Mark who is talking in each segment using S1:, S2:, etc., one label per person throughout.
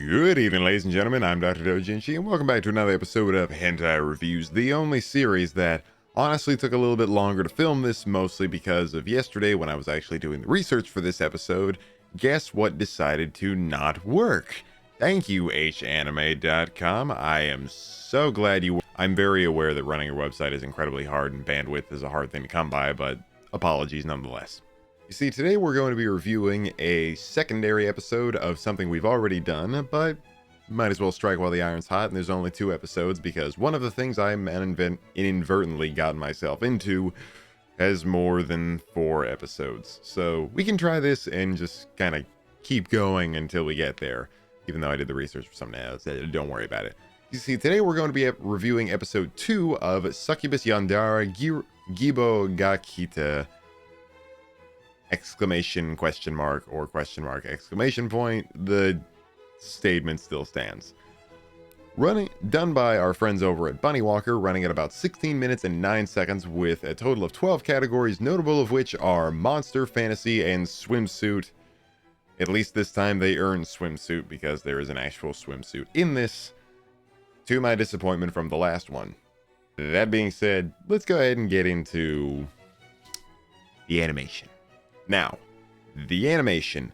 S1: Good evening, ladies and gentlemen. I'm Dr. Doujinshi, and welcome back to another episode of Hentai Reviews, the only series that honestly took a little bit longer to film this, mostly because of yesterday when I was actually doing the research for this episode. Guess what decided to not work? Thank you, 𝓗𝓮𝓷𝓪𝓽𝓲. I am so glad you... I'm very aware that running your website is incredibly hard, and bandwidth is a hard thing to come by, but apologies nonetheless. You see, today we're going to be reviewing a secondary episode of something we've already done, but might as well strike while the iron's hot, and there's only 2 episodes because one of the things I inadvertently gotten myself into has more than 4 episodes. So we can try this and just kind of keep going until we get there, even though I did the research for something else. Don't worry about it. You see, today we're going to be reviewing episode 2 of Succubus Yondara Gibo ga 𝓗𝓮𝓷𝓪𝓽𝓲! Exclamation, question mark, or question mark, exclamation point. The statement still stands. Done by our friends over at Bunny Walker, running at about 16 minutes and 9 seconds with a total of 12 categories, notable of which are monster, fantasy, and swimsuit. At least this time they earned swimsuit because there is an actual swimsuit in this, to my disappointment from the last one. That being said, let's go ahead and get into the animation. Now, the animation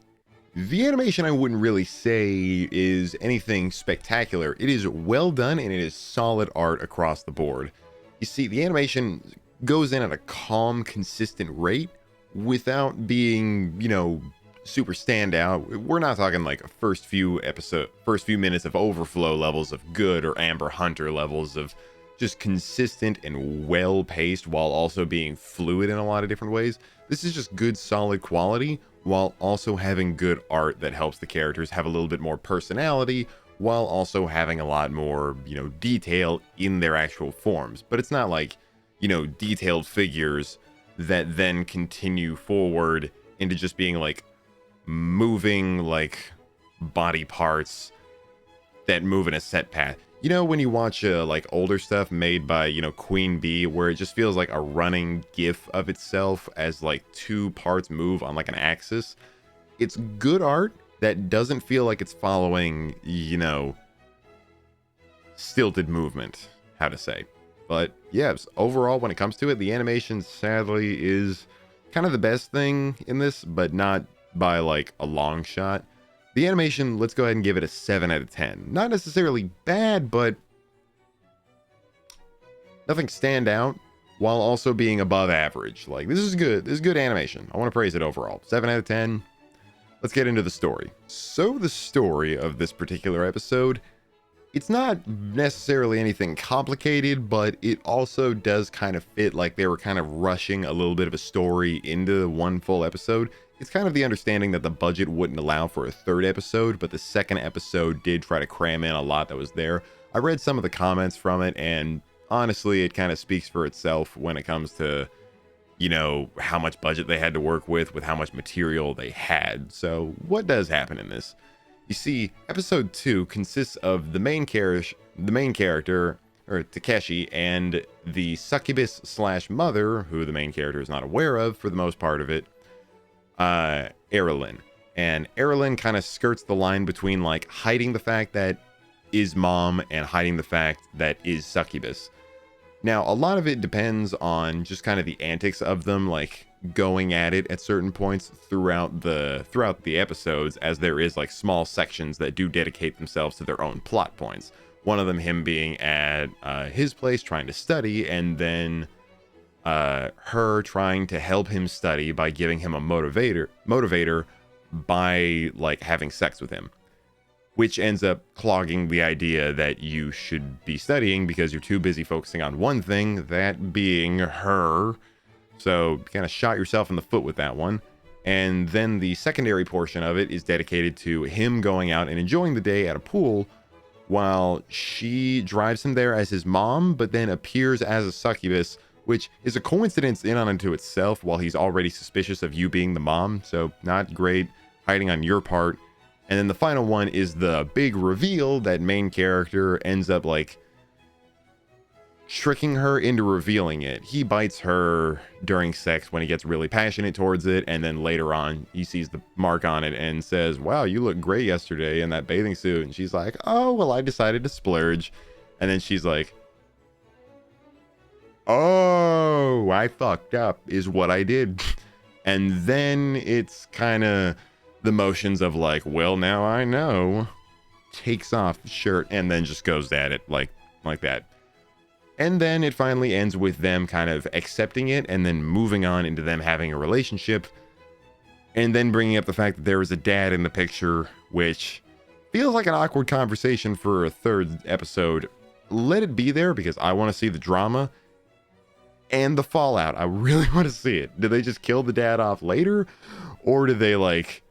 S1: I wouldn't really say is anything spectacular. It is well done and it is solid art across the board. You see, the animation goes in at a calm, consistent rate without being, super standout. We're not talking like first few minutes of overflow levels of good or Amber Hunter levels of just consistent and well-paced while also being fluid in a lot of different ways. This is just good, solid quality while also having good art that helps the characters have a little bit more personality while also having a lot more, detail in their actual forms. But it's not like, detailed figures that then continue forward into just being like moving like body parts that move in a set path. When you watch like older stuff made by, Queen Bee, where it just feels like a running gif of itself as like 2 parts move on like an axis. It's good art that doesn't feel like it's following, stilted movement, how to say. But yes, overall, when it comes to it, the animation sadly is kind of the best thing in this, but not by like a long shot. The animation, let's go ahead and give it a 7 out of 10. Not necessarily bad, but nothing stand out while also being above average. Like, this is good. This is good animation. I want to praise it overall. 7 out of 10. Let's get into the story. So the story of this particular episode, it's not necessarily anything complicated, but it also does kind of fit like they were kind of rushing a little bit of a story into one full episode. It's kind of the understanding that the budget wouldn't allow for a 3rd episode, but the 2nd episode did try to cram in a lot that was there. I read some of the comments from it, and honestly, it kind of speaks for itself when it comes to, how much budget they had to work with how much material they had. So what does happen in this? You see, episode 2 consists of the main character, or Takeshi, and the succubus / mother, who the main character is not aware of for the most part of it, 𝓗𝓮𝓷𝓪𝓽𝓲. And 𝓗𝓮𝓷𝓪𝓽𝓲 kind of skirts the line between like hiding the fact that is mom and hiding the fact that is succubus. Now, a lot of it depends on just kind of the antics of them, like going at it at certain points throughout the episodes, as there is like small sections that do dedicate themselves to their own plot points. One of them him being at his place trying to study, and then her trying to help him study by giving him a motivator by like having sex with him, which ends up clogging the idea that you should be studying because you're too busy focusing on one thing, that being her. So you kind of shot yourself in the foot with that one. And then the secondary portion of it is dedicated to him going out and enjoying the day at a pool while she drives him there as his mom, but then appears as a succubus, which is a coincidence in and to itself while he's already suspicious of you being the mom. So not great hiding on your part. And then the final one is the big reveal that main character ends up like tricking her into revealing it. He bites her during sex when he gets really passionate towards it, and then later on he sees the mark on it and says, wow, you look great yesterday in that bathing suit. And she's like, oh, well, I decided to splurge. And then she's like, oh, I fucked up is what I did. And then it's kind of the motions of like, well, now I know. Takes off the shirt and then just goes at it like that. And then it finally ends with them kind of accepting it and then moving on into them having a relationship. And then bringing up the fact that there is a dad in the picture, which feels like an awkward conversation for a third episode. Let it be there because I want to see the drama and the fallout. I really want to see it. Do they just kill the dad off later? Or do they like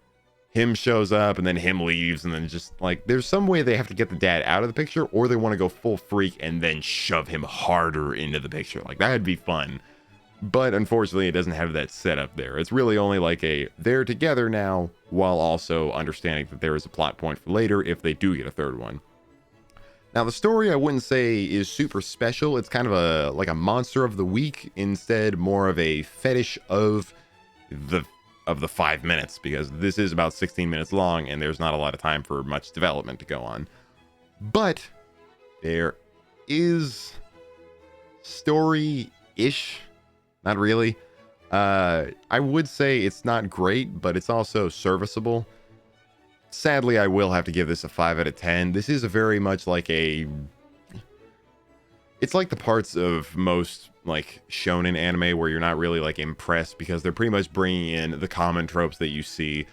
S1: him shows up and then him leaves and then just like there's some way they have to get the dad out of the picture, or they want to go full freak and then shove him harder into the picture? Like that'd be fun. But unfortunately it doesn't have that setup there. It's really only like a they're together now, while also understanding that there is a plot point for later if they do get a third one. Now the story I wouldn't say is super special. It's kind of a like a monster of the week, instead more of a fetish of the 5 minutes, because this is about 16 minutes long and there's not a lot of time for much development to go on. But there is story-ish. Not really. I would say it's not great, but it's also serviceable. Sadly, I will have to give this a 5 out of 10. This is a very much like a... It's like the parts of most like shonen anime where you're not really like impressed because they're pretty much bringing in the common tropes that you see.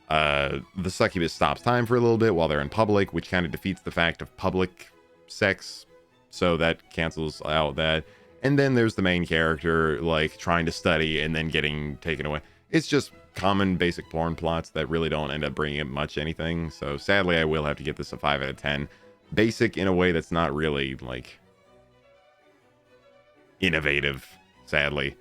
S1: The succubus stops time for a little bit while they're in public, which kind of defeats the fact of public sex. So that cancels out that. And then there's the main character like trying to study and then getting taken away. It's just common basic porn plots that really don't end up bringing up much anything. So sadly, I will have to give this a 5 out of 10. Basic in a way that's not really like innovative, sadly.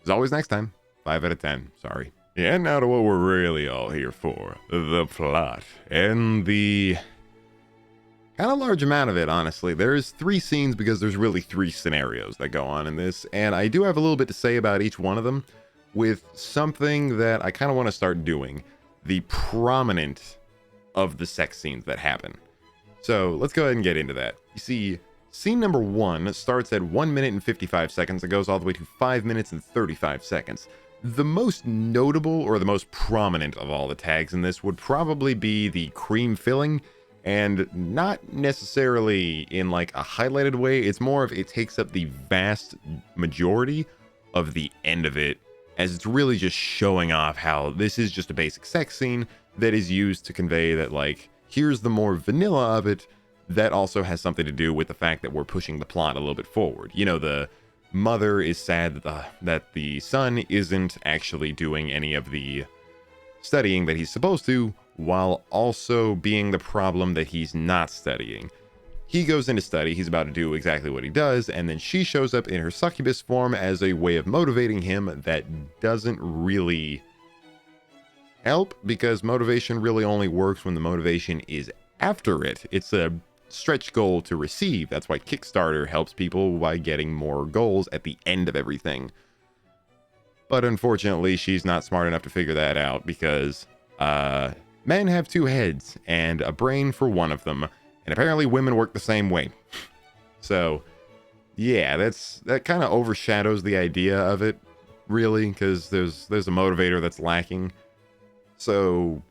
S1: As always, next time, 5 out of 10. Sorry. Yeah, and now to what we're really all here for. The plot. And the kind of large amount of it, honestly. There's 3 scenes because there's really 3 scenarios that go on in this. And I do have a little bit to say about each one of them, with something that I kind of want to start doing. The prominent of the sex scenes that happen. So let's go ahead and get into that. You see, scene number 1 starts at 1 minute and 55 seconds. It goes all the way to 5 minutes and 35 seconds. The most notable or the most prominent of all the tags in this would probably be the cream filling, and not necessarily in like a highlighted way. It's more of it takes up the vast majority of the end of it, as it's really just showing off how this is just a basic sex scene that is used to convey that like here's the more vanilla of it. That also has something to do with the fact that we're pushing the plot a little bit forward. You know, the mother is sad that the son isn't actually doing any of the studying that he's supposed to, while also being the problem that he's not studying. He goes into study, he's about to do exactly what he does, and then she shows up in her succubus form as a way of motivating him that doesn't really help, because motivation really only works when the motivation is after it. It's a stretch goal to receive. That's why Kickstarter helps people by getting more goals at the end of everything. But unfortunately, she's not smart enough to figure that out, because men have 2 heads and a brain for one of them, and apparently women work the same way. So yeah, that kind of overshadows the idea of it, really, because there's a motivator that's lacking. So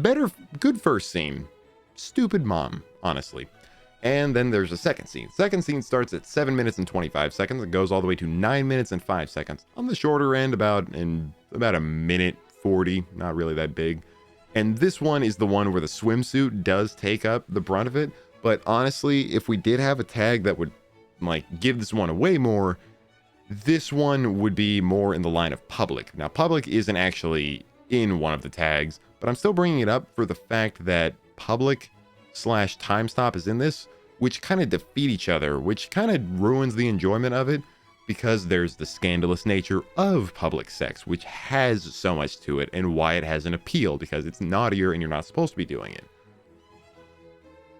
S1: good first scene. Stupid mom, honestly. And then there's a second scene. Second scene starts at 7 minutes and 25 seconds. It goes all the way to 9 minutes and 5 seconds. On the shorter end, about a minute 40, not really that big. And this one is the one where the swimsuit does take up the brunt of it. But honestly, if we did have a tag that would like give this one away more, this one would be more in the line of public. Now, public isn't actually in one of the tags, but I'm still bringing it up for the fact that public/time stop is in this, which kind of defeat each other, which kind of ruins the enjoyment of it, because there's the scandalous nature of public sex, which has so much to it, and why it has an appeal, because it's naughtier and you're not supposed to be doing it.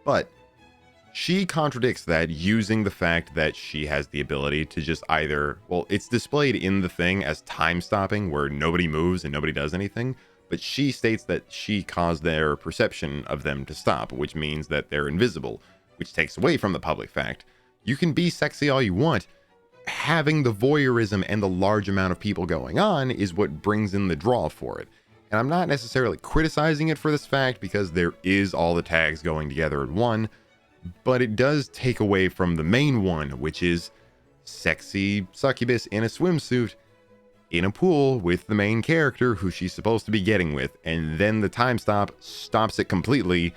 S1: But She contradicts that using the fact that she has the ability to just either, well, it's displayed in the thing as time stopping where nobody moves and nobody does anything, but she states that she caused their perception of them to stop, which means that they're invisible, which takes away from the public fact. You can be sexy all you want. Having the voyeurism and the large amount of people going on is what brings in the draw for it. And I'm not necessarily criticizing it for this fact because there is all the tags going together in one, but it does take away from the main one, which is sexy succubus in a swimsuit in a pool with the main character who she's supposed to be getting with, and then the time stop stops it completely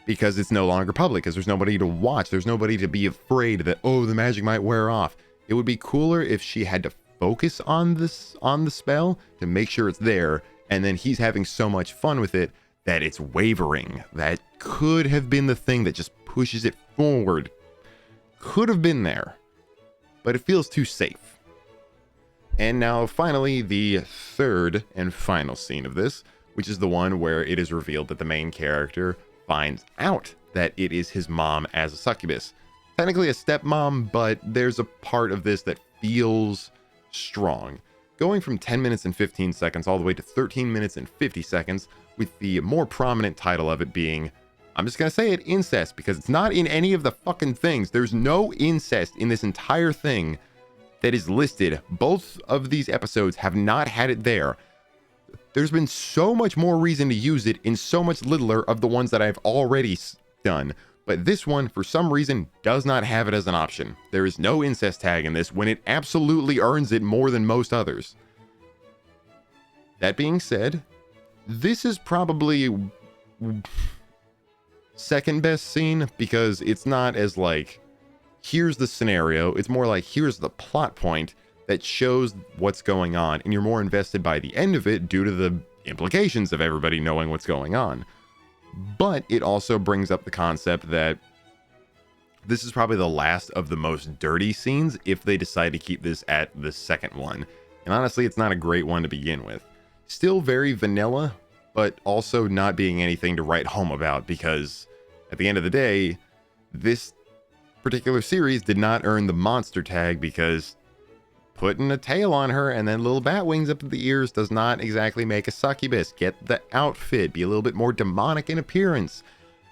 S1: because it's no longer public, because there's nobody to watch, there's nobody to be afraid that, oh, the magic might wear off. It would be cooler if she had to focus on the spell to make sure it's there, and then he's having so much fun with it that it's wavering. That could have been the thing that just pushes it forward. Could have been there, but it feels too safe. And now finally, the third and final scene of this, which is the one where it is revealed that the main character finds out that it is his mom as a succubus. Technically a stepmom, but there's a part of this that feels strong. Going from 10 minutes and 15 seconds all the way to 13 minutes and 50 seconds, with the more prominent title of it being, I'm just gonna say it, incest, because it's not in any of the fucking things. There's no incest in this entire thing that is listed. Both of these episodes have not had it there. There's been so much more reason to use it in so much littler of the ones that I've already done. But this one, for some reason, does not have it as an option. There is no incest tag in this when it absolutely earns it more than most others. That being said, this is probably second best scene because it's not as like, here's the scenario. It's more like, here's the plot point that shows what's going on, and you're more invested by the end of it due to the implications of everybody knowing what's going on. But it also brings up the concept that this is probably the last of the most dirty scenes if they decide to keep this at the second one. And honestly, it's not a great one to begin with. Still very vanilla, but also not being anything to write home about, because at the end of the day, this particular series did not earn the monster tag, because putting a tail on her and then little bat wings up at the ears does not exactly make a succubus. Get the outfit, be a little bit more demonic in appearance,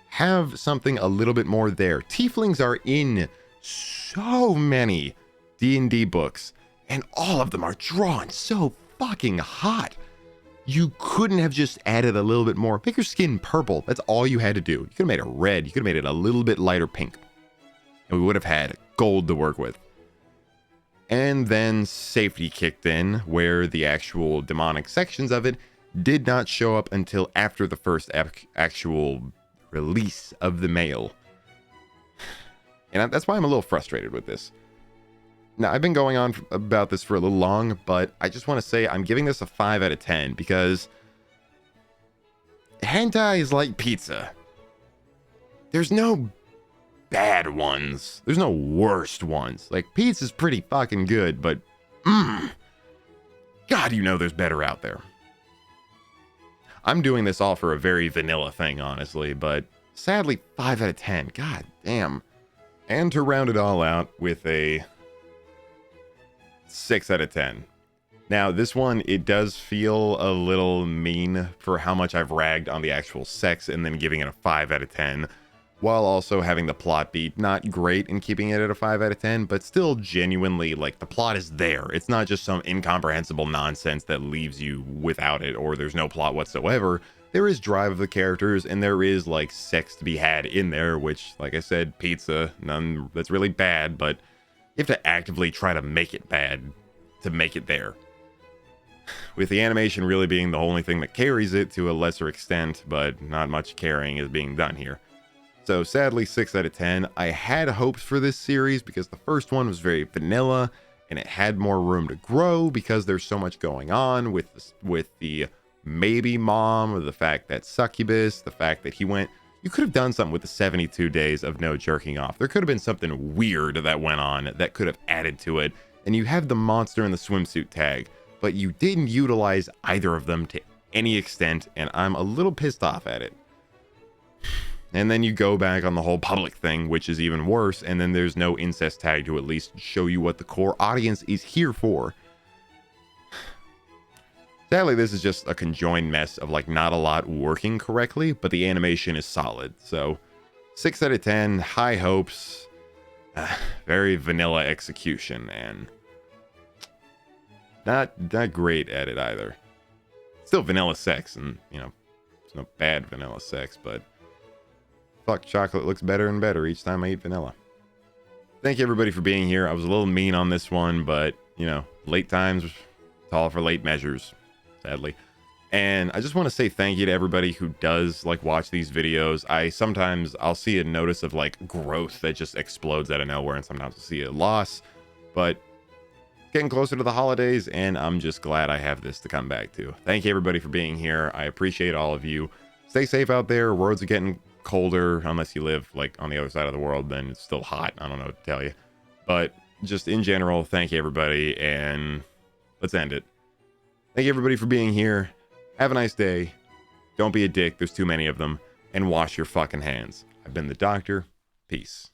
S1: have something a little bit more there. Tieflings are in so many D&D books, and all of them are drawn so fucking hot. You couldn't have just added a little bit more. Make your skin purple. That's all you had to do. You could have made it red. You could have made it a little bit lighter pink, and we would have had gold to work with. And then safety kicked in, where the actual demonic sections of it did not show up until after the first actual release of the male. And that's why I'm a little frustrated with this. Now, I've been going on about this for a little long, but I just want to say I'm giving this a 5 out of 10 because hentai is like pizza. There's no bad ones. There's no worst ones. Like, pizza's pretty fucking good, but God, you know there's better out there. I'm doing this all for a very vanilla thing, honestly, but sadly, 5 out of 10. God damn. And to round it all out with a 6 out of 10. Now, this one, it does feel a little mean for how much I've ragged on the actual sex and then giving it a 5 out of 10. While also having the plot beat not great and keeping it at a 5 out of 10, but still genuinely, like, the plot is there. It's not just some incomprehensible nonsense that leaves you without it, or there's no plot whatsoever. There is drive of the characters, and there is, like, sex to be had in there, which, like I said, pizza, none that's really bad, but you have to actively try to make it bad to make it there. With the animation really being the only thing that carries it to a lesser extent, but not much carrying is being done here. So sadly, 6 out of 10. I had hopes for this series because the first one was very vanilla and it had more room to grow because there's so much going on with the maybe mom, or the fact that Succubus, the fact that he went. You could have done something with the 72 days of no jerking off. There could have been something weird that went on that could have added to it. And you have the monster and the swimsuit tag, but you didn't utilize either of them to any extent, and I'm a little pissed off at it. And then you go back on the whole public thing, which is even worse. And then there's no incest tag to at least show you what the core audience is here for. Sadly, this is just a conjoined mess of like not a lot working correctly, but the animation is solid. So 6 out of 10, high hopes, very vanilla execution, and not great at it either. Still vanilla sex, and you know, it's no bad vanilla sex, but fuck, chocolate looks better and better each time I eat vanilla. Thank you everybody for being here. I was a little mean on this one, but you know, late times, call for late measures, sadly. And I just want to say thank you to everybody who does like watch these videos. I'll see a notice of like growth that just explodes out of nowhere, and sometimes I'll see a loss, but getting closer to the holidays, and I'm just glad I have this to come back to. Thank you everybody for being here. I appreciate all of you. Stay safe out there. Roads are getting colder, unless you live like on the other side of the world, then it's still hot. I don't know what to tell you, but just in general, thank you everybody, and let's end it. Thank you everybody for being here. Have a nice day. Don't be a dick, there's too many of them, and wash your fucking hands. I've been the doctor. Peace.